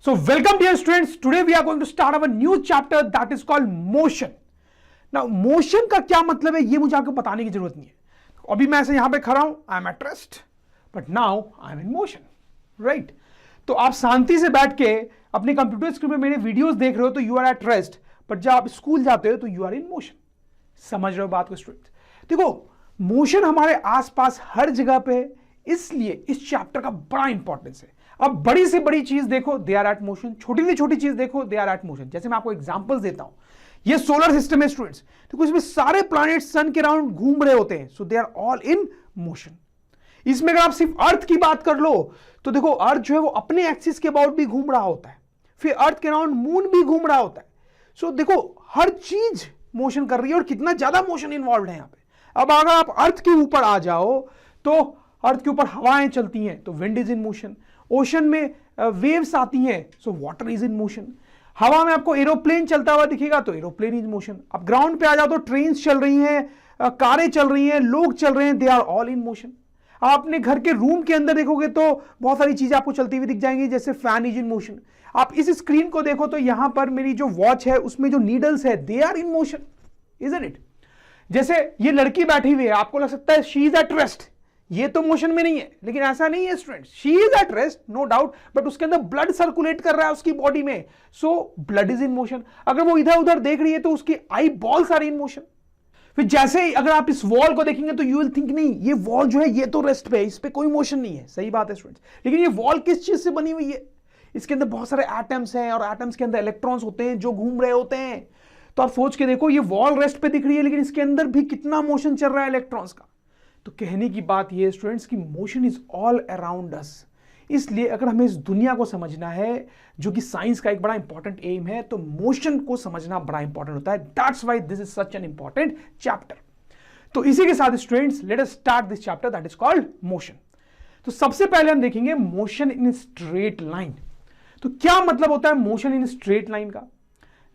So welcome dear students, today we are going to start our new chapter that is called motion. Now motion का क्या मतलब है ये मुझे आपको बताने की जरूरत नहीं है। अभी मैं ऐसे यहां पे खड़ा हूं, I am eight rest, but now I am in motion, right. तो आप शांति से बैठ के अपने कंप्यूटर स्क्रीन में मेरे वीडियोस देख रहे हो तो you are at rest, but जब आप स्कूल जाते हो तो यू आर इन मोशन। समझ रहे हो बात को स्टूडेंट्स? देखो मोशन हमारे आसपास हर जगह पे है, इसलिए इस चैप्टर का बड़ा इंपॉर्टेंस है। अब बड़ी से बड़ी चीज देखो दे आर एट मोशन, छोटी से छोटी चीज देखो दे आर एट मोशन। जैसे मैं आपको एग्जांपल्स देता हूं, ये सोलर सिस्टम है स्टूडेंट्स, तो इसमें सारे प्लैनेट सन के अराउंड घूम रहे होते हैं, so they are all in motion. इसमें अगर आप सिर्फ अर्थ की बात कर लो तो देखो अर्थ जो है वो अपने एक्सिस के अबाउट भी घूम रहा होता है, फिर अर्थ के अराउंड मून भी घूम रहा होता है। सो देखो हर चीज मोशन कर रही है और कितना ज्यादा मोशन इन्वॉल्व है यहां पे। अब अगर आप अर्थ के ऊपर आ जाओ तो अर्थ के ऊपर हवाएं चलती हैं तो wind is in motion, ocean में वेव्स आती हैं so water is in motion, हवा में आपको एरोप्लेन चलता हुआ दिखेगा तो एरोप्लेन इज मोशन। अब ग्राउंड पे आ जाओ तो ट्रेन्स चल रही हैं, कारें चल रही हैं, लोग चल रहे हैं, they are all in motion. आप अपने घर के रूम के अंदर देखोगे तो बहुत सारी चीजें आपको चलती हुई दिख जाएंगी, जैसे फैन इज इन मोशन। आप इस स्क्रीन को देखो तो यहां पर मेरी जो वॉच है उसमें जो नीडल्स है they are in motion, isn't it? जैसे ये लड़की बैठी हुई है, आपको लग सकता है शी इज एट रेस्ट, ये तो मोशन में नहीं है, लेकिन ऐसा नहीं है students, she is at rest no doubt, but उसके अंदर ब्लड सर्कुलेट कर रहा है उसकी बॉडी में, so blood is in motion. अगर वो इधर उधर देख रही है तो उसकी eyeballs are in motion. फिर जैसे ही अगर आप इस वॉल को देखेंगे तो यू विल थिंक नहीं ये वॉल जो है ये तो रेस्ट पे है, इस पे कोई मोशन नहीं है। सही बात है स्टूडेंट्स, लेकिन ये वॉल किस चीज से बनी हुई है? इसके अंदर बहुत सारे एटम्स हैं और एटम्स के अंदर इलेक्ट्रॉन्स होते हैं जो घूम रहे होते हैं। तो आप सोच के देखो ये वॉल रेस्ट पे दिख रही है लेकिन इसके अंदर भी कितना मोशन चल रहा है इलेक्ट्रॉन्स का। तो कहने की बात यह है स्टूडेंट्स कि motion is all around us. इसलिए अगर हमें इस दुनिया को समझना है, जो कि साइंस का एक बड़ा इंपॉर्टेंट एम है, तो मोशन को समझना बड़ा इंपॉर्टेंट होता है। That's why this is such an important chapter. तो इसी के साथ students let us start this chapter that is called motion. तो सबसे पहले हम देखेंगे मोशन इन स्ट्रेट लाइन। तो क्या मतलब होता है मोशन इन स्ट्रेट लाइन का?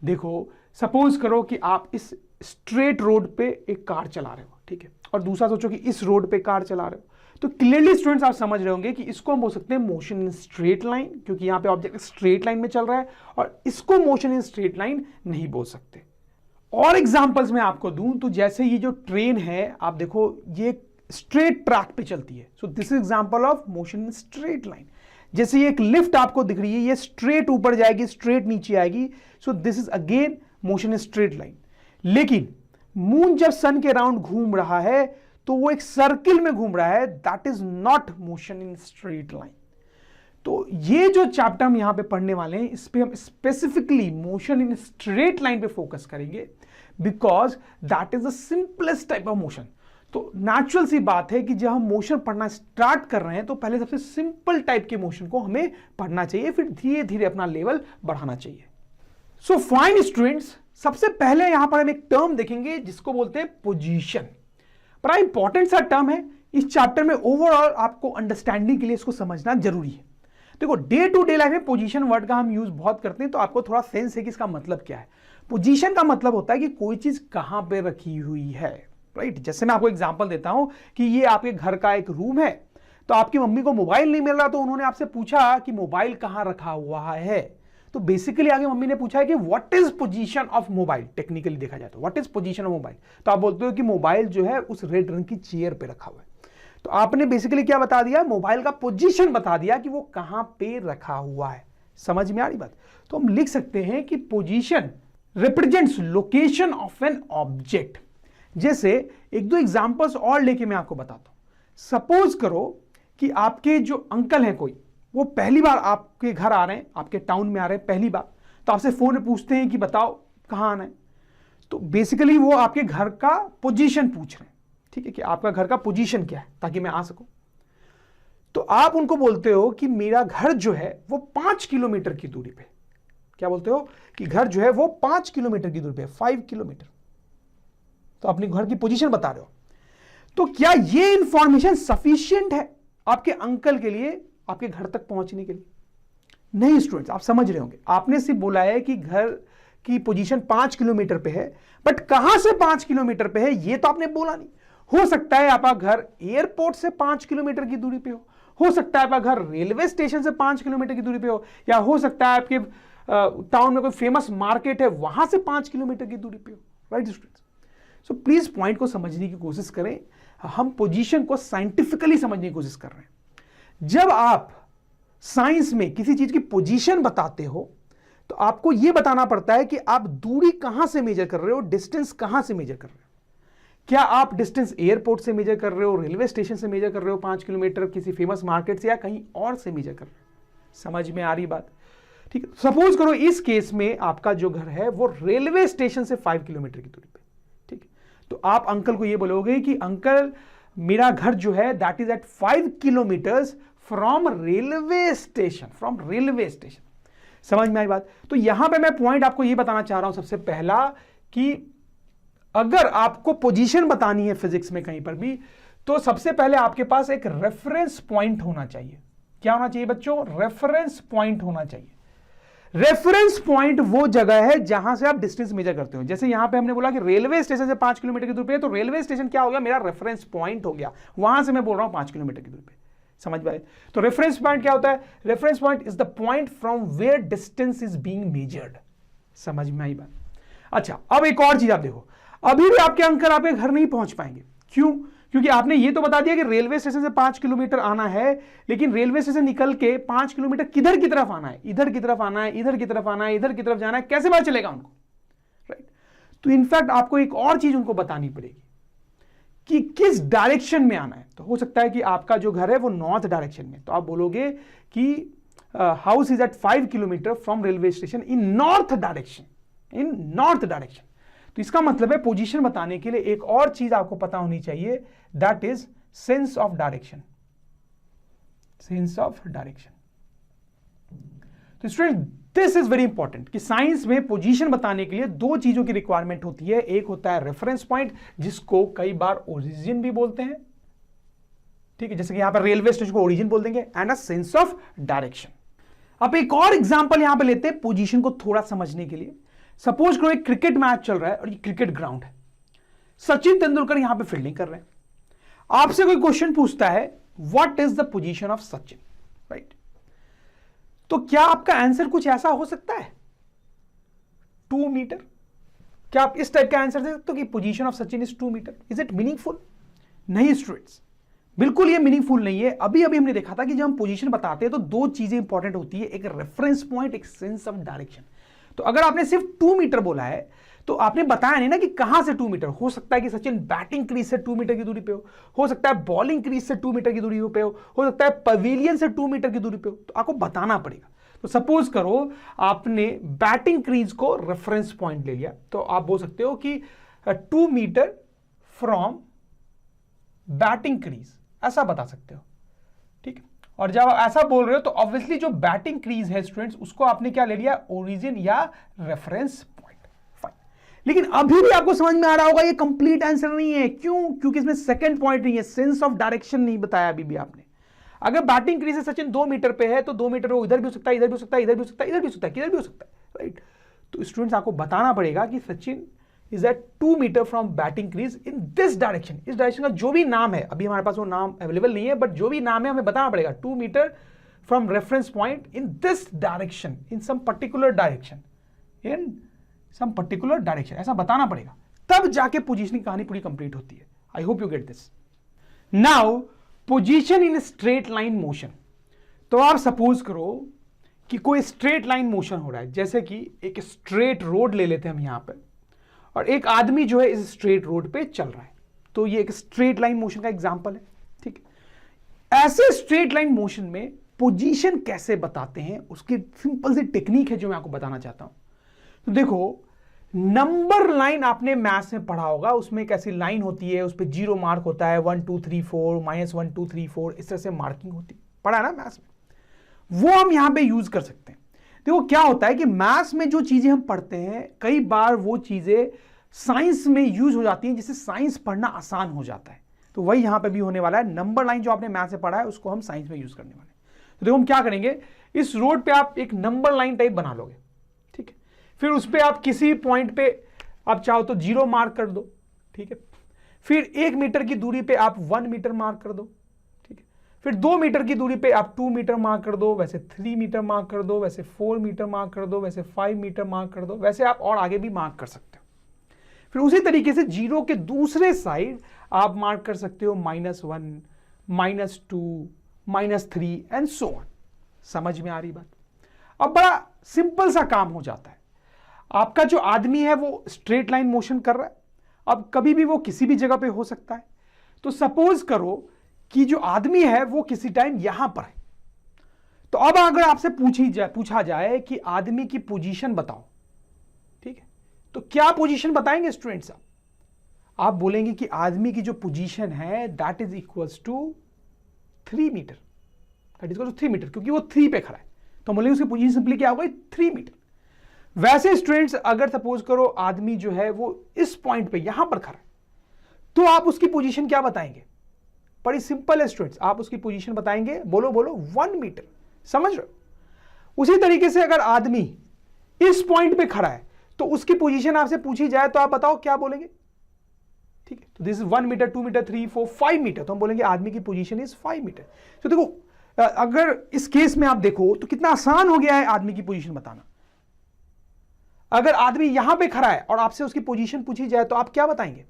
देखो सपोज करो कि आप इस स्ट्रेट रोड पे एक कार चला रहे हो, ठीक है, और दूसरा सोचो कि इस रोड पे कार चला रहे हो, तो क्लियरली स्टूडेंट्स आप समझ रहे होंगे कि इसको हम बोल सकते हैं मोशन इन स्ट्रेट लाइन, क्योंकि यहां पे ऑब्जेक्ट स्ट्रेट लाइन में चल रहा है, और इसको मोशन इन स्ट्रेट लाइन नहीं बोल सकते। और एग्जांपल्स मैं आपको दूं तो जैसे ये जो ट्रेन है आप देखो ये स्ट्रेट ट्रैक पे चलती है, so this is example of motion in straight line. जैसे ये एक लिफ्ट आपको दिख रही है, ये स्ट्रेट ऊपर जाएगी स्ट्रेट नीचे आएगी, so this is again motion in straight line. लेकिन मून जब सन के अराउंड घूम रहा है तो वो एक सर्किल में घूम रहा है, that is not motion in straight line. तो ये जो चैप्टर हम यहां पे पढ़ने वाले हैं इस पे हम specifically motion in straight line पे फोकस करेंगे, because that is the simplest type of motion. तो नेचुरल सी बात है कि जब हम मोशन पढ़ना स्टार्ट कर रहे हैं तो पहले सबसे सिंपल टाइप के मोशन को हमें पढ़ना चाहिए, फिर धीरे धीरे अपना लेवल बढ़ाना चाहिए। सो फाइन स्टूडेंट्स, सबसे पहले यहां पर हम एक टर्म देखेंगे जिसको बोलते हैं पोजीशन। बड़ा इंपॉर्टेंट सा टर्म है इस चैप्टर में, ओवरऑल आपको अंडरस्टैंडिंग के लिए इसको समझना जरूरी है। देखो डे टू डे लाइफ में पोजीशन वर्ड का हम यूज बहुत करते हैं, तो आपको थोड़ा सेंस है कि इसका मतलब क्या है। पोजीशन का मतलब होता है कि कोई चीज कहां पे रखी हुई है, राइट। जैसे मैं आपको एग्जांपल देता हूं कि ये आपके घर का एक रूम है, तो आपकी मम्मी को मोबाइल नहीं मिल रहा तो उन्होंने आपसे पूछा कि मोबाइल कहां रखा हुआ है। तो बेसिकली आगे मम्मी ने पूछा है कि what is position of mobile, technically देखा जाए तो what is position of mobile, तो आप बोलते हो कि मोबाइल जो है उस रेड रंग की चेयर पे रखा हुआ है। तो आपने बेसिकली क्या बता दिया, मोबाइल का पोजीशन बता दिया कि वो कहां पे रखा हुआ है। समझ में आ रही बात? तो हम लिख सकते हैं कि position represents location of an object. जैसे एक दो एग्जांपल्स और लेके मैं आपको बताता हूं। सपोज करो कि आपके जो अंकल हैं कोई, वो पहली बार आपके घर आ रहे हैं, आपके टाउन में आ रहे हैं पहली बार, तो आपसे फोन में पूछते हैं कि बताओ कहां आना है। तो बेसिकली वो आपके घर का पोजीशन पूछ रहे हैं, ठीक है, कि आपका घर का पोजीशन क्या है ताकि मैं आ सकूं। तो आप उनको बोलते हो कि मेरा घर जो है वो 5 किलोमीटर की दूरी पे, क्या बोलते हो कि घर जो है वो 5 किलोमीटर की दूरी पे, 5 किलोमीटर। तो अपने घर की पोजीशन बता रहे हो। तो क्या ये इंफॉर्मेशन सफिशिएंट है आपके अंकल के लिए आपके घर तक पहुंचने के लिए? नहीं स्टूडेंट्स, आप समझ रहे होंगे, आपने सिर्फ बोला है कि घर की पोजीशन 5 किलोमीटर पे है, बट कहां से 5 किलोमीटर पे है ये तो आपने बोला नहीं। हो सकता है आपका घर एयरपोर्ट से 5 किलोमीटर की दूरी पे हो सकता है आपका घर रेलवे स्टेशन से 5 किलोमीटर की दूरी पे हो, या हो सकता है आपके टाउन में कोई फेमस मार्केट है वहां से 5 किलोमीटर की दूरी पे हो, right students. So please point को समझने की कोशिश करें, हम पोजीशन को साइंटिफिकली समझने की कोशिश कर रहे हैं। जब आप साइंस में किसी चीज की पोजीशन बताते हो तो आपको यह बताना पड़ता है कि आप दूरी कहां से मेजर कर रहे हो, डिस्टेंस कहां से मेजर कर रहे हो। क्या आप डिस्टेंस एयरपोर्ट से मेजर कर रहे हो, रेलवे स्टेशन से मेजर कर रहे हो 5 किलोमीटर, किसी फेमस मार्केट से, या कहीं और से मेजर कर रहे हो। समझ में आ रही बात? ठीक है, सपोज करो इस केस में आपका जो घर है वो रेलवे स्टेशन से 5 किलोमीटर की दूरी पे, ठीक है। तो आप अंकल को ये बोलोगे कि अंकल मेरा घर जो है that is at 5 kilometres from railway station, from railway station. समझ में आई बात? तो यहां पे मैं पॉइंट आपको ये बताना चाह रहा हूं सबसे पहला कि अगर आपको पोजीशन बतानी है फिजिक्स में कहीं पर भी, तो सबसे पहले आपके पास एक रेफरेंस पॉइंट होना चाहिए। क्या होना चाहिए बच्चों? रेफरेंस पॉइंट होना चाहिए। रेफरेंस पॉइंट वो जगह है जहां से आप डिस्टेंस मेजर करते हो। जैसे यहां पे हमने बोला कि रेलवे स्टेशन से 5 किलोमीटर की दूरी पे है, तो रेलवे स्टेशन क्या हो गया? मेरा रेफरेंस पॉइंट हो गया, वहां से मैं बोल रहा हूं 5 किलोमीटर की दूरी पे। समझ पाए? तो रेफरेंस पॉइंट क्या होता है? Reference point is the point from where distance is being measured. समझ में आई बात? अच्छा, अब एक और चीज आप देखो, अभी भी आपके अंकल आपके घर नहीं पहुंच पाएंगे। क्यों? क्योंकि आपने ये तो बता दिया कि रेलवे स्टेशन से 5 किलोमीटर आना है, लेकिन रेलवे स्टेशन निकल के 5 किलोमीटर किधर की तरफ आना है? इधर की तरफ आना है, इधर की तरफ आना है, इधर की तरफ जाना है, कैसे पता चलेगा उनको? राइट। तो इनफैक्ट आपको एक और चीज उनको बतानी पड़ेगी कि किस डायरेक्शन में आना है। तो हो सकता है कि आपका जो घर है वो नॉर्थ डायरेक्शन में, तो आप बोलोगे कि house is at 5 kilometre from railway station in north direction, in north direction. तो इसका मतलब है पोजीशन बताने के लिए एक और चीज आपको पता होनी चाहिए, that is sense of direction. Sense of direction. तो student this is very important कि साइंस में पोजीशन बताने के लिए दो चीजों की रिक्वायरमेंट होती है। एक होता है रेफरेंस पॉइंट, जिसको कई बार ओरिजिन भी बोलते हैं, ठीक है, जैसे कि यहां पर रेलवे स्टेशन को ओरिजिन बोल देंगे, and a sense of direction. अब एक और एग्जांपल यहां पे लेते हैं पोजीशन को थोड़ा समझने के लिए। सपोज करो एक क्रिकेट मैच चल रहा है और ये क्रिकेट ग्राउंड है, सचिन तेंदुलकर यहां पे फील्डिंग कर रहे हैं। आपसे कोई क्वेश्चन पूछता है what is the position of Sachin, right? तो क्या आपका आंसर कुछ ऐसा हो सकता है 2 मीटर? क्या आप इस टाइप का आंसर दे सकते हो कि position of Sachin is 2 metre? Is it meaningful? नहीं स्टूडेंट्स, बिल्कुल ये मीनिंगफुल नहीं है। अभी अभी हमने देखा था कि जब हम पोजीशन बताते हैं तो दो चीजें इंपॉर्टेंट होती है, एक रेफरेंस पॉइंट, एक सेंस ऑफ डायरेक्शन। तो अगर आपने सिर्फ 2 मीटर बोला है तो आपने बताया नहीं ना कि कहां से 2 मीटर। हो सकता है कि सचिन बैटिंग क्रीज से 2 मीटर की दूरी पे हो सकता है बॉलिंग क्रीज से 2 मीटर की दूरी पे हो सकता है पवेलियन से 2 मीटर की दूरी पे हो। तो आपको बताना पड़ेगा। तो सपोज करो आपने बैटिंग क्रीज को रेफरेंस पॉइंट ले लिया, तो आप बोल सकते हो कि 2 मीटर फ्रॉम बैटिंग क्रीज, ऐसा बता सकते हो, ठीक है। और जब आप ऐसा बोल रहे हो तो ऑब्वियसली जो बैटिंग क्रीज है स्टूडेंट्स, उसको आपने क्या ले लिया? ओरिजिन या रेफरेंस पॉइंट। फाइन। लेकिन अभी भी आपको समझ में आ रहा होगा ये कंप्लीट आंसर नहीं है। क्यों? क्योंकि इसमें सेकंड पॉइंट नहीं है, सेंस ऑफ डायरेक्शन नहीं बताया अभी भी आपने। अगर बैटिंग क्रीज से सचिन 2 मीटर पे है तो 2 मीटर वो इधर भी हो सकता है, इधर भी हो सकता है, इधर भी हो सकता है, इधर भी हो सकता है, किधर भी हो सकता है, राइट? तो स्टूडेंट्स आपको बताना पड़ेगा कि Sachin is at 2 metre from batting crease in this direction. इस डायरेक्शन का जो भी नाम है, अभी हमारे पास वो नाम अवेलेबल नहीं है, बट जो भी नाम है हमें बताना पड़ेगा। 2 metre from reference point in this direction, in some particular direction, in some particular direction, ऐसा बताना पड़ेगा, तब जाके पोजीशनिंग कहानी पूरी कंप्लीट होती है। I hope you get this. Now position in straight line motion. तो आप सपोज करो कि कोई स्ट्रेट लाइन मोशन हो रहा है, जैसे कि एक स्ट्रेट रोड ले लेते हैं हम यहां पर, और एक आदमी जो है इस स्ट्रेट रोड पे चल रहा है। तो ये एक स्ट्रेट लाइन मोशन का एग्जांपल है, ठीक है। ऐसे स्ट्रेट लाइन मोशन में पोजीशन कैसे बताते हैं, उसकी सिंपल सी टेक्निक है जो मैं आपको बताना चाहता हूं। तो देखो, नंबर लाइन आपने मैथ्स में पढ़ा होगा, उसमें एक ऐसी लाइन होती है, उस पर 0 मार्क होता है, 1 2 3 4 -1 2 3 4 इस तरह से मार्किंग होती है, पढ़ा है ना मैथ्स में? वो हम यहां पे यूज कर सकते हैं। देखो क्या होता है कि मैथ्स में जो चीजें हम पढ़ते हैं, कई बार वो चीजें साइंस में यूज हो जाती हैं, जिससे साइंस पढ़ना आसान हो जाता है। तो वही यहां पे भी होने वाला है। नंबर लाइन जो आपने मैथ्स में पढ़ा है उसको हम साइंस में यूज करने वाले हैं। तो देखो हम क्या करेंगे, इस रोड पे आप एक नंबर लाइन टाइप बना लोगे, ठीक है। फिर उस पर आप किसी पॉइंट पे आप चाहो तो 0 मार्क कर दो, ठीक है। फिर 1 मीटर की दूरी पे आप 1 मीटर मार्क कर दो, ठीक है। फिर 2 मीटर की दूरी पे आप 2 मीटर मार्क कर दो, वैसे 3 मीटर मार्क कर दो, वैसे 4 मीटर मार्क कर दो, वैसे 5 मीटर मार्क कर दो, वैसे आप और आगे भी मार्क कर सकते हो। फिर उसी तरीके से जीरो के दूसरे साइड आप मार्क कर सकते हो -1, -2, -3 एंड सो ऑन। समझ में आ रही बात? अब बड़ा सिंपल सा काम हो जाता है। आपका जो आदमी है वो स्ट्रेट लाइन मोशन कर रहा है। अब कभी भी वो किसी भी जगह पे हो सकता है। तो सपोज करो कि जो आदमी है वो किसी टाइम यहां पर है। तो अब अगर आपसे पूछा जाए कि आदमी की पोजीशन बताओ, ठीक है, तो क्या पोजीशन बताएंगे स्टूडेंट्स? आप बोलेंगे कि आदमी की जो पोजीशन है that is equals to 3 metre, that is equal to 3 metre, क्योंकि वो 3 पे खड़ा है। तो बोलेंगे उसकी पोजीशन सिंपली क्या होगा? 3 मीटर। वैसे स्टूडेंट्स अगर सपोज करो आदमी जो है वो इस पॉइंट पे यहां पर खड़ा है, तो आप उसकी पोजीशन क्या बताएंगे? बड़ी सिंपल है स्टूडेंट्स, आप उसकी पोजीशन बताएंगे, बोलो बोलो 1 मीटर। समझ रहे हो? उसी तरीके से अगर आदमी इस पॉइंट पे खड़ा है तो उसकी पोजीशन आपसे पूछी जाए तो आप बताओ क्या बोलेंगे? ठीक है, तो this is 1 metre, 2 metre, 3, 4, 5 metre, तो हम बोलेंगे आदमी की पोजीशन इज 5 मीटर। तो देखो अगर इस केस में आप देखो तो कितना आसान हो गया है आदमी की पोजीशन बताना। अगर आदमी यहां पे खड़ा है और आपसे उसकी पोजीशन पूछी जाए तो आप क्या बताएंगे?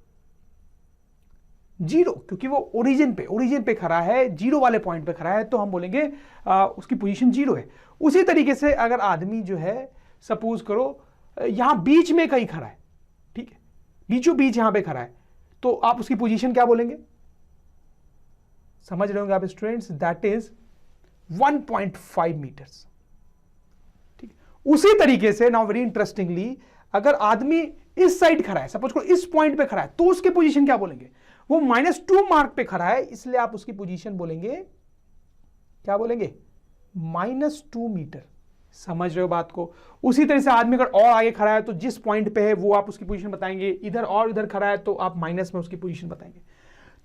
0, क्योंकि वो ओरिजिन पे खड़ा है, 0 वाले पॉइंट पे खड़ा है, तो हम बोलेंगे उसकी पोजीशन 0 है। उसी तरीके से अगर आदमी जो है सपोज करो यहां बीच में कहीं खड़ा है, ठीक है, बीचों बीच यहां पे खड़ा है, तो आप उसकी पोजीशन क्या बोलेंगे? समझ रहे होंगे आप स्टूडेंट्स, दैट इज 1.5 मीटर्स। ठीक, उसी तरीके से नाउ वेरी इंटरेस्टिंगली अगर आदमी इस साइड खड़ा है, सपोज करो इस पॉइंट पे खड़ा है, तो उसकी पोजीशन क्या बोलेंगे? वो -2 मार्क पे खड़ा है, इसलिए आप उसकी पोजीशन बोलेंगे, क्या बोलेंगे? -2 मीटर। समझ रहे हो बात को? उसी तरह से आदमी अगर और आगे खड़ा है तो जिस पॉइंट पे है वो आप उसकी पोजीशन बताएंगे, इधर और इधर खड़ा है तो आप माइनस में उसकी पोजीशन बताएंगे।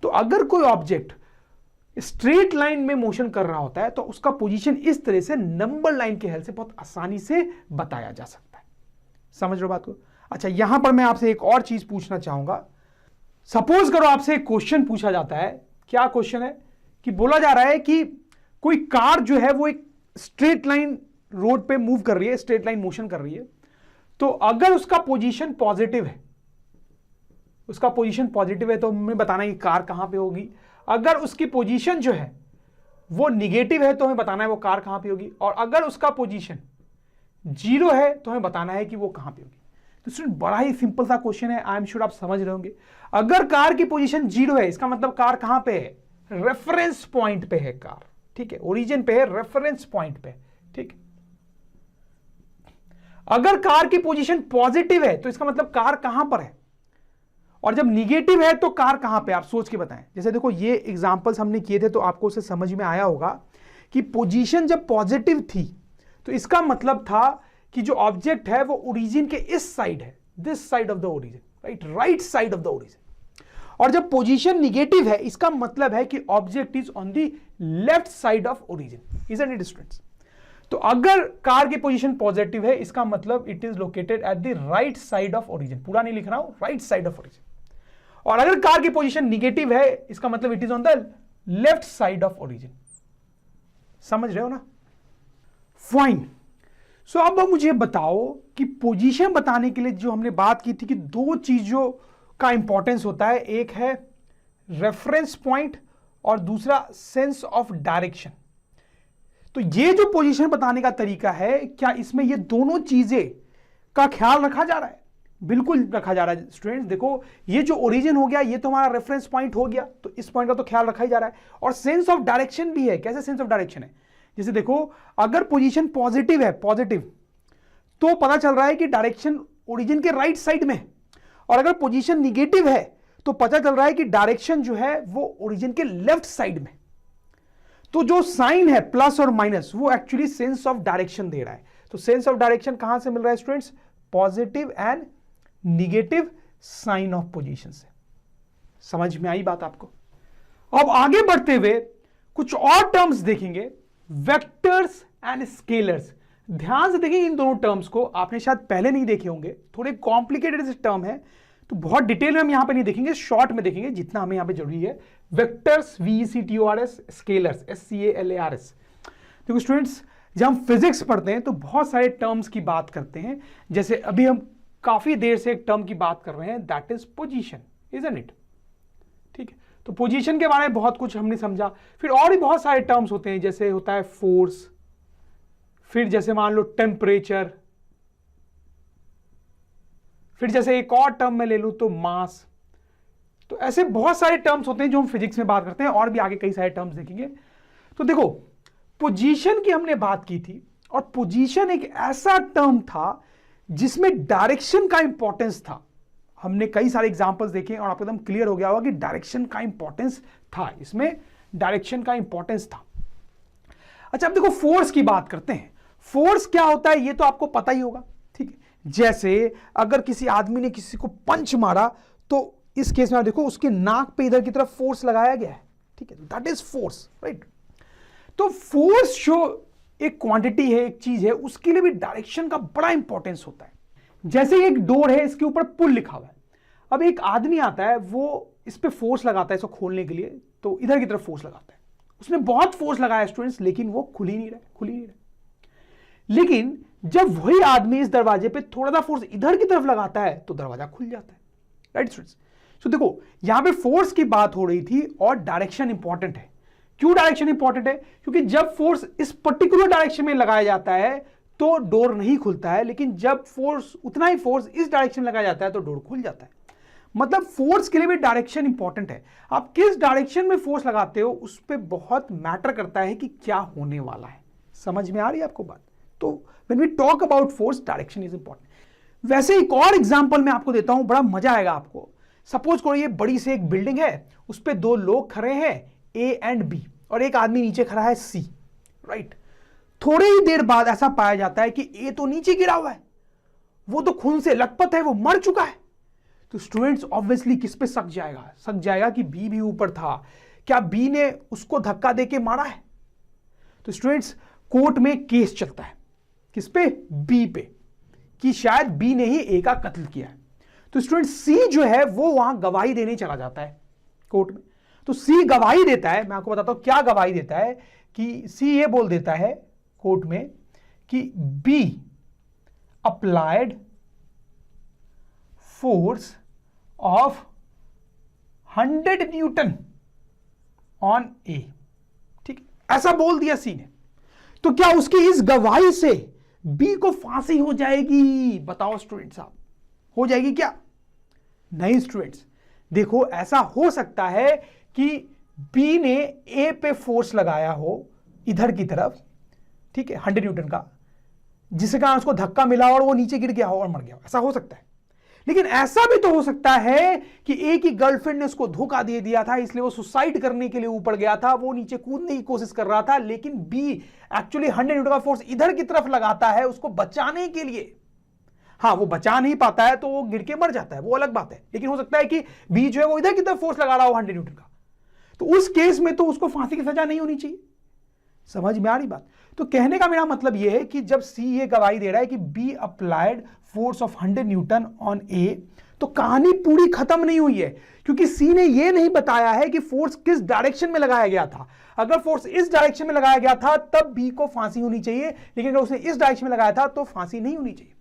तो अगर कोई ऑब्जेक्ट स्ट्रेट लाइन में मोशन कर रहा होता है तो उसका पोजीशन इस तरह से नंबर लाइन के हेल्प से बहुत आसानी से बताया जा सकता है। समझ रहे हो बात को? अच्छा, यहां पर मैं आपसे एक और चीज पूछना चाहूंगा। सपोज करो आपसे एक क्वेश्चन पूछा जाता है। क्या क्वेश्चन है? कि बोला जा रहा है कि कोई कार जो है वो एक स्ट्रेट लाइन रोड पे मूव कर रही है, स्ट्रेट लाइन मोशन कर रही है, तो अगर उसका पोजीशन पॉजिटिव है, तो हमें बताना है कि कार कहां पे होगी। अगर उसकी पोजीशन जो है वो निगेटिव है तो हमें बताना है वो कार कहां पे होगी, और अगर उसका पोजीशन 0 है तो हमें बताना है कि वो कहां पे होगी। तो स्टूडेंट बड़ा ही सिंपल सा क्वेश्चन है, आई एम श्योर आप समझ रहे होंगे। अगर कार की पोजीशन 0 है इसका मतलब कार कहां पे है? रेफरेंस पॉइंट पे है कार, ठीक है, ओरिजिन पे है, रेफरेंस पॉइंट पे, ठीक है। अगर कार की पोजीशन पॉजिटिव है तो इसका मतलब कार कहां पर है, और जब निगेटिव है तो कार कहां पे? आप सोच के बताएं। जैसे देखो ये एग्जांपल्स हमने किए थे तो आपको उसे समझ में आया होगा कि पोजीशन जब पॉजिटिव थी तो इसका मतलब था कि जो ऑब्जेक्ट है वो ओरिजिन के इस साइड है, this side of the origin, right side of the origin. और जब पोजीशन निगेटिव है इसका मतलब है कि object is on the left side of origin, isn't it students? तो अगर कार की पोजीशन पॉजिटिव है इसका मतलब it is located at the right side of origin, पूरा नहीं लिख रहा हूं, राइट साइड ऑफ ओरिजिन। और अगर कार की पोजीशन निगेटिव है इसका मतलब it is on the left side of origin. समझ रहे हो ना? फाइन। सो अब मुझे बताओ कि पोजीशन बताने के लिए जो हमने बात की थी कि 2 चीजों का इंपॉर्टेंस होता है, एक है रेफरेंस पॉइंट और दूसरा सेंस ऑफ डायरेक्शन। तो ये जो पोजीशन बताने का तरीका है, क्या इसमें ये दोनों चीजें का ख्याल रखा जा रहा है? बिल्कुल रखा जा रहा है स्टूडेंट्स। देखो ये जो ओरिजिन हो गया ये तो हमारा रेफरेंस पॉइंट हो गया, तो इस पॉइंट का तो ख्याल रखा ही जा रहा है। और सेंस ऑफ डायरेक्शन भी है। कैसे सेंस ऑफ डायरेक्शन है? जैसे देखो अगर पोजीशन पॉजिटिव है, तो पता चल रहा है कि डायरेक्शन ओरिजिन के राइट साइड में है, और अगर पोजीशन निगेटिव है तो पता चल रहा है कि डायरेक्शन जो है वो ओरिजिन के लेफ्ट साइड में। तो जो साइन है प्लस और माइनस वो एक्चुअली सेंस ऑफ डायरेक्शन दे रहा है। तो सेंस ऑफ डायरेक्शन कहां से मिल रहा है students? Positive and negative sign of position से। समझ में आई बात आपको? अब आगे बढ़ते हुए कुछ और टर्म्स देखेंगे, वेक्टर्स एंड स्केलर्स। ध्यान से देखिए इन दोनों टर्म्स को, आपने शायद पहले नहीं देखे होंगे, थोड़े कॉम्प्लिकेटेड टर्म है, तो बहुत डिटेल में हम यहां पे नहीं देखेंगे, शॉर्ट में देखेंगे जितना हमें यहां पे जरूरी है। Vectors, VECTORS, scalars, SCALARS। देखो स्टूडेंट्स, जब हम फिजिक्स पढ़ते हैं तो बहुत सारे टर्म्स की बात करते हैं, जैसे अभी हम काफी देर से एक टर्म की बात कर रहे हैं, that is position, isn't it? ठीक है, तो पोजीशन के बारे में बहुत कुछ हमने समझा। फिर और भी बहुत सारे टर्म्स होते हैं, जैसे होता है फोर्स, फिर जैसे मान लो टेम्परेचर, फिर जैसे एक और टर्म में ले लूं तो मास। तो ऐसे बहुत सारे टर्म्स होते हैं जो हम फिजिक्स में बात करते हैं, और भी आगे कई सारे टर्म्स देखेंगे। तो देखो, पोजीशन की हमने बात की थी, और पोजीशन एक ऐसा टर्म था जिसमें डायरेक्शन का इंपॉर्टेंस था। हमने कई सारे एग्जांपल्स देखे और आपको एकदम क्लियर हो गया होगा कि डायरेक्शन का इंपॉर्टेंस था, इसमें डायरेक्शन का इंपॉर्टेंस था। अच्छा, अब देखो फोर्स की बात करते हैं। फोर्स क्या होता है ये तो आपको पता ही होगा, ठीक है। जैसे अगर किसी आदमी ने किसी को पंच मारा, तो इस केस में आप देखो उसके नाक पे इधर की तरफ फोर्स लगाया गया है, ठीक है, दैट इज फोर्स, राइट। तो फोर्स जो एक क्वांटिटी है, एक चीज है, उसके लिए भी डायरेक्शन का बड़ा इंपॉर्टेंस होता है। जैसे एक डोर है, इसके ऊपर पुल लिखा हुआ है। अब एक आदमी आता है, वो इस पे फोर्स लगाता है इसको खोलने के लिए, तो इधर की तरफ फोर्स लगाता है। उसने बहुत फोर्स लगाया स्टूडेंट्स, लेकिन वो खुल ही नहीं रहा। लेकिन जब वही आदमी इस दरवाजे पे थोड़ा सा फोर्स इधर की तरफ लगाता है तो दरवाजा खुल जाता है, राइट स्टूडेंट्स। तो देखो यहां पे फोर्स की बात हो रही थी और डायरेक्शन इंपॉर्टेंट है। क्यों डायरेक्शन इंपॉर्टेंट है? क्योंकि जब फोर्स इस पर्टिकुलर डायरेक्शन में लगाया जाता है तो डोर नहीं खुलता है, लेकिन जब फोर्स उतना ही फोर्स इस डायरेक्शन में लगाया जाता है तो डोर खुल जाता है। मतलब फोर्स के लिए भी डायरेक्शन इंपॉर्टेंट है। आप किस डायरेक्शन में फोर्स लगाते हो उस पर बहुत मैटर करता है कि क्या होने वाला है। समझ में आ रही है आपको बात? तो when we talk about force, direction is important. वैसे एक और एग्जांपल मैं आपको देता हूं, बड़ा मजा आएगा आपको। सपोज करो ये बड़ी से एक बिल्डिंग है, उस पर दो लोग खड़े हैं, A एंड B, और एक आदमी नीचे खड़ा है C, राइट। थोड़ी ही देर बाद ऐसा पाया जाता है कि A तो नीचे गिरा हुआ है, वो तो खून से लथपथ है, वो मर चुका है। तो स्टूडेंट्स ऑब्वियसली किस पे शक जाएगा? शक जाएगा कि B भी ऊपर था, क्या B ने उसको धक्का देके मारा है? तो स्टूडेंट्स कोर्ट में केस चलता है, किस पे? B पे, कि शायद B ने ही A का कत्ल किया है। तो स्टूडेंट C जो है वो वहां गवाही देने चला जाता है कोर्ट में। तो C गवाही देता है, मैं आपको बताता हूं क्या गवाही देता है, कि C ये बोल देता है कोर्ट में कि B applied force of 100 Newton on A, ठीक, ऐसा बोल दिया C ने। तो क्या उसकी इस गवाही से B को फांसी हो जाएगी? बताओ स्टूडेंट्स, आप हो जाएगी क्या? नहीं स्टूडेंट्स, देखो ऐसा हो सकता है कि B ने A पे फोर्स लगाया हो इधर की तरफ, ठीक है, 100 न्यूटन का, जिसके कारण उसको धक्का मिला और वो नीचे गिर गया हो और मर गया हो, ऐसा हो सकता है। लेकिन ऐसा भी तो हो सकता है कि A की गर्लफ्रेंड ने उसको धोखा दे दिया था, इसलिए वो सुसाइड करने के लिए ऊपर गया था, वो नीचे कूदने की कोशिश कर रहा था, लेकिन B एक्चुअली 100 न्यूटन का फोर्स इधर की तरफ लगाता है उसको बचाने के लिए। हाँ, वो बचा नहीं पाता है तो वो गिर के मर जाता है, वो अलग बात है। लेकिन हो सकता है कि B जो है वो इधर की तरफ फोर्स लगा रहा हो 100 न्यूटन का, तो उस केस में तो उसको फांसी की सजा नहीं होनी चाहिए। समझ में आ रही बात? तो कहने का मेरा मतलब यह है कि जब C ये गवाही दे रहा है कि B applied force of 100 Newton on A, तो कहानी पूरी खत्म नहीं हुई है, क्योंकि C ने यह नहीं बताया है कि फोर्स किस डायरेक्शन में लगाया गया था। अगर फोर्स इस डायरेक्शन में लगाया गया था तब B को फांसी होनी चाहिए, लेकिन अगर उसने इस डायरेक्शन में लगाया था तो फांसी नहीं होनी चाहिए।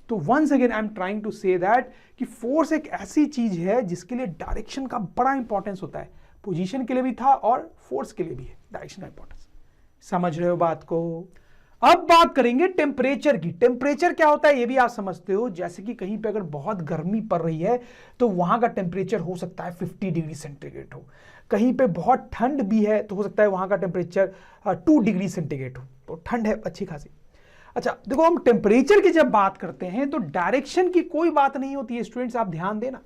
तो once again I am trying to say that कि फोर्स एक ऐसी चीज है जिसके लिए डायरेक्शन का बड़ा इंपॉर्टेंस होता है। पोजीशन के लिए भी था और फोर्स के लिए भी है डायरेक्शन का इंपॉर्टेंस। समझ रहे हो बात को? अब बात करेंगे टेम्परेचर की। टेम्परेचर क्या होता है ये भी आप समझते हो। जैसे कि कहीं पे अगर बहुत गर्मी पड़ रही है तो वहां का टेम्परेचर हो सकता है 50 डिग्री सेंटीग्रेड हो, कहीं पे बहुत ठंड भी है तो हो सकता है वहां का टेम्परेचर 2 डिग्री सेंटीग्रेड हो, तो ठंड है अच्छी खासी। अच्छा देखो, हम टेम्परेचर की जब बात करते हैं तो डायरेक्शन की कोई बात नहीं होती है स्टूडेंट्स, आप ध्यान देना।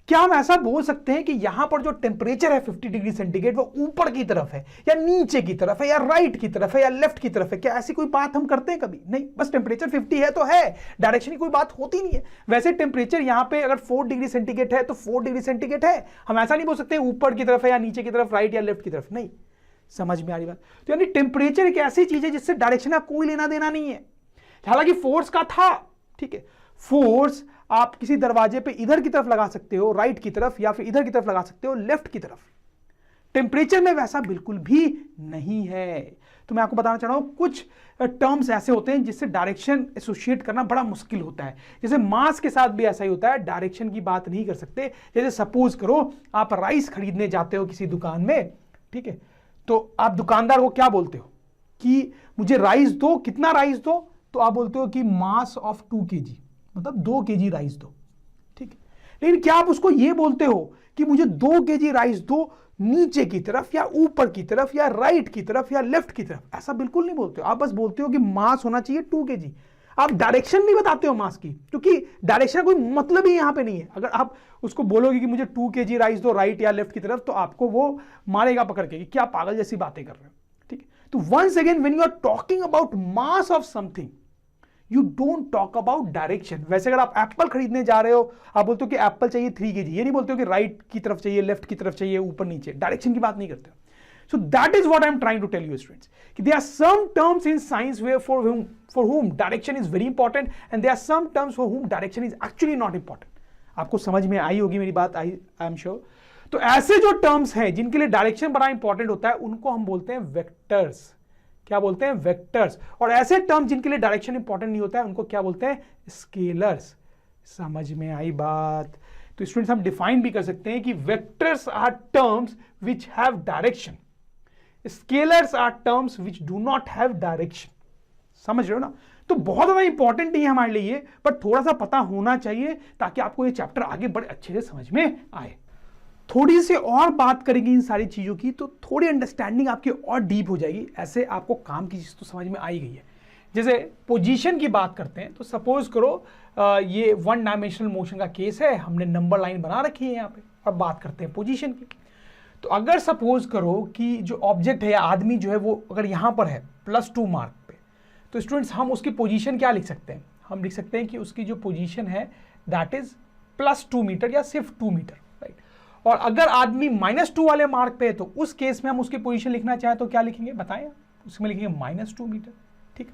क्या हम ऐसा बोल सकते हैं कि यहां पर जो टेम्परेचर है 50 डिग्री सेंटीग्रेड वो ऊपर की तरफ है या नीचे की तरफ है या राइट की तरफ है या लेफ्ट की तरफ है? क्या ऐसी कोई बात हम करते हैं कभी? नहीं, बस टेम्परेचर 50 है तो है, डायरेक्शन की कोई बात होती नहीं है। वैसे टेम्परेचर यहां पे अगर 4 डिग्री सेंटीग्रेड है तो 4 डिग्री सेंटीग्रेड है, हम ऐसा नहीं बोल सकते ऊपर की तरफ है या नीचे की तरफ, राइट या लेफ्ट की तरफ। नहीं, समझ में आ रही बात? तो यानी टेम्परेचर एक ऐसी चीज है जिससे डायरेक्शन का कोई लेना देना नहीं है। हालांकि फोर्स का था, ठीक है, फोर्स आप किसी दरवाजे पे इधर की तरफ लगा सकते हो, राइट की तरफ, या फिर इधर की तरफ लगा सकते हो, लेफ्ट की तरफ। टेम्परेचर में वैसा बिल्कुल भी नहीं है। तो मैं आपको बताना चाह रहा हूं कुछ टर्म्स ऐसे होते हैं जिससे डायरेक्शन एसोसिएट करना बड़ा मुश्किल होता है। जैसे मास के साथ भी ऐसा ही होता है, डायरेक्शन की बात नहीं कर सकते। जैसे सपोज करो आप राइस खरीदने जाते हो किसी दुकान में, ठीक है, तो आप दुकानदार को क्या बोलते हो कि मुझे राइस दो, कितना राइस दो, तो आप बोलते हो कि मास ऑफ 2 kg, मतलब 2 kg राइस दो, ठीक है। लेकिन क्या आप उसको ये बोलते हो कि मुझे 2 kg राइस दो नीचे की तरफ या ऊपर की तरफ या राइट की तरफ या लेफ्ट की तरफ? ऐसा बिल्कुल नहीं बोलते हो। आप बस बोलते हो कि मास होना चाहिए 2 kg। आप डायरेक्शन नहीं बताते हो मास की, क्योंकि डायरेक्शन कोई मतलब ही यहां पे नहीं है। अगर आप उसको बोलोगे कि मुझे 2 kg राइस दो राइट या लेफ्ट की तरफ, तो आपको वो मारेगा पकड़ के कि क्या पागल जैसी बातें कर रहे हो, ठीक है। तो once again when you are talking about mass of something, you don't talk about direction. वैसे अगर आप एप्पल खरीदने जा रहे हो, आप बोलते हो कि एप्पल चाहिए 3 kg, ये नहीं बोलते हो कि राइट की तरफ चाहिए, लेफ्ट की तरफ चाहिए, ऊपर नीचे। डायरेक्शन की बात नहीं करते हो। So that is what I am trying to tell you, students. There are some terms in science where for whom direction is very important, and there are some terms for whom direction is actually not important. आपको समझ में आई होगी मेरी बात, I am sure. तो ऐसे जो terms हैं जिनके लिए डायरेक्शन बड़ा इंपॉर्टेंट होता है, उनको हम बोलते हैं वेक्टर्स। क्या बोलते हैं? वेक्टर्स। और ऐसे टर्म जिनके लिए डायरेक्शन इंपॉर्टेंट नहीं होता है, उनको क्या बोलते हैं? स्केलर्स। समझ में आई बात? तो स्टूडेंट्स हम डिफाइन भी कर सकते हैं कि vectors are terms which have direction, scalars are terms which do not have direction. समझ रहे हो ना? तो बहुत ज्यादा इंपॉर्टेंट नहीं है हमारे लिए ये, बट थोड़ा सा पता होना चाहिए ताकि आपको ये चैप्टर आगे बड़े अच्छे से समझ में आए। थोड़ी सी और बात करेंगे इन सारी चीजों की, तो थोड़ी अंडरस्टैंडिंग आपकी और डीप हो जाएगी। ऐसे आपको काम की चीज तो समझ में आ ही गई है। जैसे पोजीशन की बात करते हैं, तो सपोज करो ये 1 डायमेंशनल मोशन का केस है, हमने नंबर लाइन बना रखी है यहाँ पे, और बात करते हैं पोजीशन की। तो अगर सपोज करो कि जो ऑब्जेक्ट है या आदमी जो है वो अगर यहाँ पर है +2 मार्क पे, तो स्टूडेंट्स हम उसकी पोजीशन क्या लिख सकते हैं? हम लिख सकते हैं कि उसकी जो पोजीशन है दैट इज +2 मीटर या सिर्फ 2 मीटर, राइट। और अगर आदमी -2 वाले मार्क पे है, तो उस केस में हम उसकी पोजीशन लिखना चाहें तो क्या लिखेंगे बताएं? उसमें लिखेंगे -2 मीटर, ठीक है।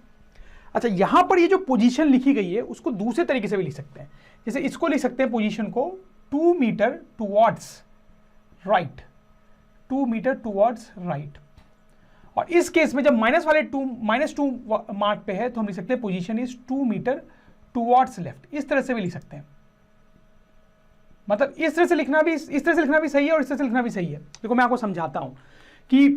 अच्छा, यहां पर ये जो पोजीशन लिखी गई है उसको दूसरे तरीके से भी लिख सकते हैं। जैसे इसको लिख सकते हैं पोजीशन को 2 metre towards right, 2 metre towards right. और इस केस में जब -2 मार्क पे है, तो हम लिख सकते हैं position is 2 metre towards left. इस तरह से भी लिख सकते हैं। मतलब इस तरह से लिखना भी सही है और इस तरह से लिखना भी सही है। देखो मैं आपको समझाता हूं कि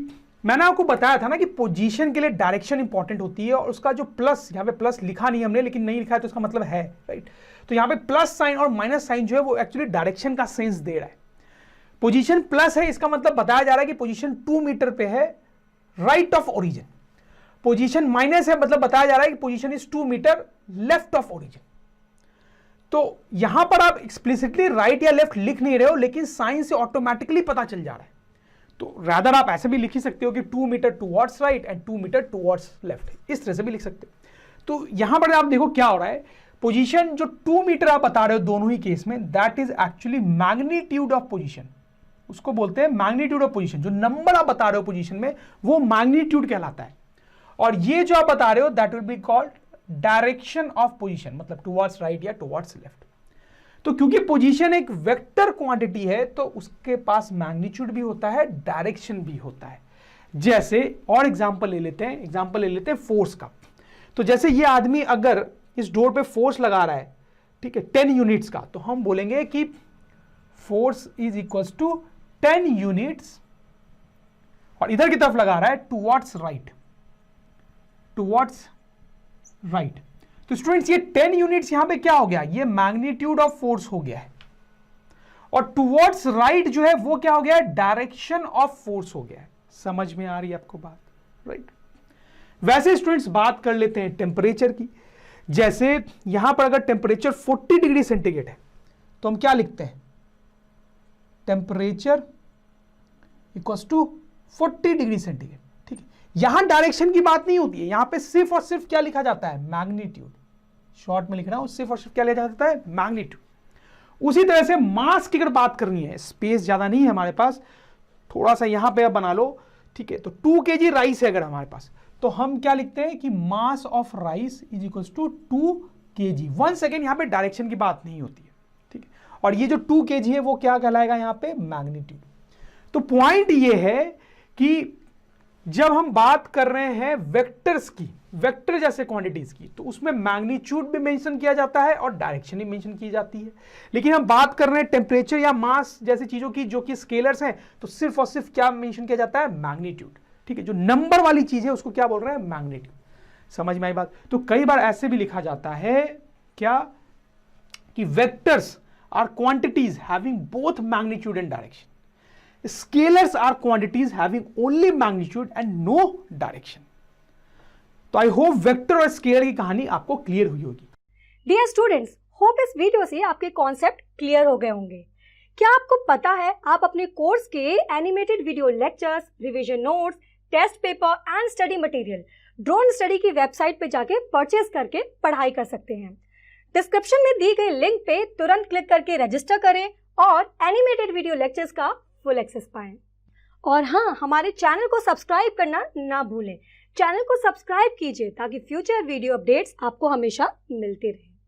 मैंने आपको बताया था ना कि पोजीशन के लिए डायरेक्शन इंपॉर्टेंट होती है, और उसका जो प्लस, यहाँ पे प्लस लिखा नहीं हमने, लेकिन नहीं लिखा है तो उसका मतलब है, राइट। तो यहाँ पे प्लस साइन और माइनस साइन जो है वो एक्चुअली डायरेक्शन का सेंस दे रहा है। पोजीशन प्लस है, इसका मतलब बताया जा रहा है कि पोजीशन 2 मीटर पे है right of origin. Position minus है, मतलब बताया जा रहा है कि position is 2 metre left of origin. तो यहां पर आप एक्सप्लिसिटली राइट या लेफ्ट लिख नहीं रहे हो, लेकिन साइन से ऑटोमेटिकली पता चल जा रहा है। तो रादर आप ऐसे भी लिख ही सकते हो कि 2 metre towards right and 2 metre towards left. इस तरह से भी लिख सकते हो। तो यहां पर आप देखो क्या हो रहा है, पोजीशन जो 2 मीटर आप बता रहे हो दोनों ही केस में, that is actually magnitude of position. उसको बोलते हैं मैग्नीट्यूड ऑफ पोजीशन। जो नंबर आप बता रहे हो पोजीशन में, वो मैग्नीट्यूड कहलाता है। और ये जो आप बता रहे हो that will be called direction of position, मतलब टुवर्ड्स राइट या टुवर्ड्स लेफ्ट। तो क्योंकि पोजीशन एक वेक्टर क्वांटिटी है, तो उसके पास मैग्नीट्यूड भी होता है, डायरेक्शन भी होता है। जैसे और एग्जांपल ले लेते हैं फोर्स का। तो जैसे ये आदमी अगर इस डोर पे फोर्स लगा रहा है, ठीक है, 10 यूनिट्स का, तो हम बोलेंगे कि force is equals to 10 units, और इधर की तरफ लगा रहा है टुवर्ड्स राइट। तो स्टूडेंट्स ये 10 यूनिट्स यहां पे क्या हो गया? ये मैग्नीट्यूड ऑफ फोर्स हो गया है। और टुवर्ड्स राइट जो है वो क्या हो गया है? डायरेक्शन ऑफ फोर्स हो गया है। समझ में आ रही है आपको बात, राइट। वैसे स्टूडेंट्स बात कर लेते हैं टेम्परेचर की। जैसे यहां पर अगर टेम्परेचर 40 डिग्री सेंटीग्रेड है, तो हम क्या लिखते हैं? Temperature equals to 40 degree centigrade, ठीक है। यहां डायरेक्शन की बात नहीं होती है, यहां पे सिर्फ और सिर्फ क्या लिखा जाता है? मैग्नीट्यूड। शॉर्ट में लिख रहा हूं, सिर्फ और सिर्फ क्या लिखा जाता है? मैग्नीट्यूड। उसी तरह से मास की अगर बात करनी है, स्पेस ज्यादा नहीं है हमारे पास, थोड़ा सा यहां पे आप बना लो, ठीक है। तो 2 kg राइस है अगर हमारे पास, तो हम क्या लिखते हैं कि mass of rice is equals to 2 kg। 1 second यहाँ पे डायरेक्शन की बात नहीं होती है, ठीक है। और ये जो 2 kg है वो क्या कहलाएगा यहाँ पे, मैग्नीट्यूड। तो पॉइंट ये है कि जब हम बात कर रहे हैं वेक्टर्स की, वेक्टर जैसे क्वांटिटीज की, तो उसमें मैग्नीट्यूड भी मेंशन किया जाता है और डायरेक्शन भी मेंशन की जाती है। लेकिन हम बात कर रहे हैं टेम्परेचर या मास जैसी चीजों की जो कि स्केलर्स हैं, तो सिर्फ और सिर्फ क्या मेंशन किया जाता है, मैग्नीट्यूड, ठीक है। जो नंबर वाली चीज है उसको क्या बोल रहे हैं, मैग्नीट्यूड। समझ में आई बात। तो कई बार ऐसे भी लिखा जाता है क्या कि vectors are quantities having both magnitude and direction, scalars are quantities having only magnitude and no direction। तो आई होप वेक्टर और स्केलर की कहानी आपको क्लियर हुई होगी। डियर स्टूडेंट्स, होप इस वीडियो से आपके कॉन्सेप्ट क्लियर हो गए होंगे। क्या आपको पता है आप अपने कोर्स के animated video lectures, revision notes, test paper and study material Drone Study की वेबसाइट पे जाके परचेज करके पढ़ाई कर सकते हैं। डिस्क्रिप्शन में दी गई लिंक पे तुरंत क्लिक करके रजिस्टर करें और एनिमेटेड वीडियो लेक्चर्स का फुल एक्सेस पाएं। और हाँ, हमारे चैनल को सब्सक्राइब करना ना भूलें। चैनल को सब्सक्राइब कीजिए ताकि फ्यूचर वीडियो अपडेट्स आपको हमेशा मिलते रहें।